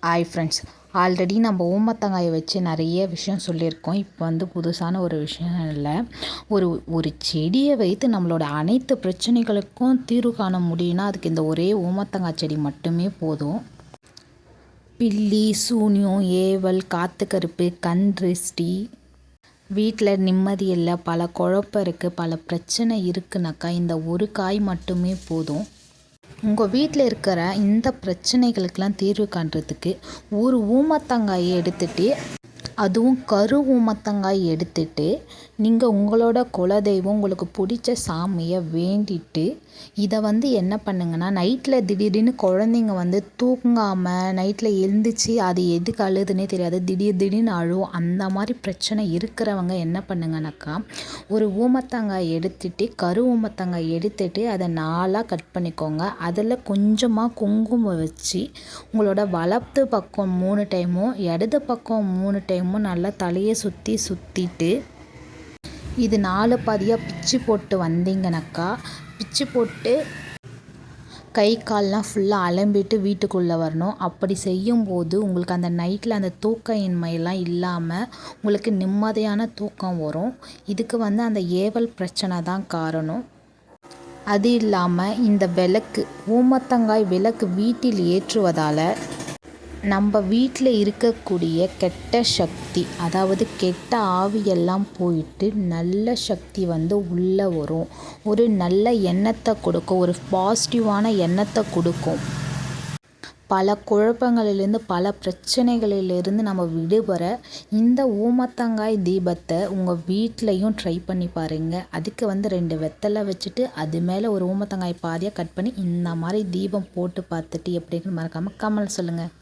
Hi friends, already நம்ம ஊமத்தங்காயை வச்சு நிறைய விஷயம் சொல்லியிருக்கோம். இப்போ புதுசான ஒரு விஷயம் இல்லை. ஒரு செடியை வைத்து நம்மளோட அனைத்து பிரச்சனைகளுக்கும் தீர்வு காண முடியும்னா அதுக்கு இந்த ஒரே ஊமத்தங்காய் செடி மட்டுமே போதும். பில்லி, சூனியம், ஏவல், காத்துக்கருப்பு, கண் திருஷ்டி, வீட்டில் நிம்மதி இல்லை, பல குழப்பம் இருக்குது, பல பிரச்சனை இருக்குனாக்கா இந்த ஒரு காய் மட்டுமே போதும். உங்கள் வீட்டில் இருக்கிற இந்த பிரச்சனைகளுக்கெல்லாம் தீர்வு காண்றதுக்கு ஒரு ஊமத்தங்காயை எடுத்துகிட்டு, அதுவும் கரு ஊமத்தங்காய் எடுத்துகிட்டு நீங்கள் உங்களோட குலதெய்வம் உங்களுக்கு பிடிச்ச சாமியை வேண்டிட்டு இதை என்ன பண்ணுங்கன்னா, நைட்டில் திடீர்னு குழந்தைங்க தூங்காமல் நைட்டில் எழுந்திரிச்சு அது எதுக்கு அழுதுன்னே தெரியாது, திடீர்னு அழுவும். அந்த மாதிரி பிரச்சனை இருக்கிறவங்க என்ன பண்ணுங்கனாக்கா, ஒரு ஊமத்தங்காய் எடுத்துகிட்டு கரு ஊமத்தங்காய் எடுத்துகிட்டு அதை 4ஆக கட் பண்ணிக்கோங்க. அதில் கொஞ்சமாக குங்குமம் வச்சு உங்களோட வலது பக்கம் 3 டைமும் இடது பக்கம் 3 டைமும் நல்லா தலையை சுற்றிட்டு இது 4 பாதியாக பிச்சு போட்டு வந்தீங்கனாக்கா, பிச்சு போட்டு கை கால்லாம் ஃபுல்லாக அலம்பிட்டு வீட்டுக்குள்ளே வரணும். அப்படி செய்யும்போது உங்களுக்கு அந்த நைட்டில் அந்த தூக்க இன்மையெல்லாம் இல்லாமல் உங்களுக்கு நிம்மதியான தூக்கம் வரும். இதுக்கு அந்த ஏவல் பிரச்சனை தான் காரணம். அது இல்லாமல் இந்த விளக்கு, ஊமத்தங்காய் விளக்கு வீட்டில் ஏற்றுவதால் நம்ம வீட்டில் இருக்கக்கூடிய கெட்ட சக்தி, அதாவது கெட்ட ஆவியெல்லாம் போயிட்டு நல்ல சக்தி உள்ளே வரும். ஒரு நல்ல எண்ணத்தை கொடுக்கும், ஒரு பாசிட்டிவான எண்ணத்தை கொடுக்கும். பல குழப்பங்களிலிருந்து, பல பிரச்சனைகளிலிருந்து நம்ம விடுபட இந்த ஊமத்தங்காய் தீபத்தை உங்கள் வீட்லேயும் ட்ரை பண்ணி பாருங்கள். அதுக்கு 2 வெத்தலை வச்சுட்டு அது மேலே ஒரு ஊமத்தங்காய் பாதியாக கட் பண்ணி இந்த மாதிரி தீபம் போட்டு பார்த்துட்டு எப்படி இருக்குன்னு மறக்காமல் கமெண்ட் சொல்லுங்கள்.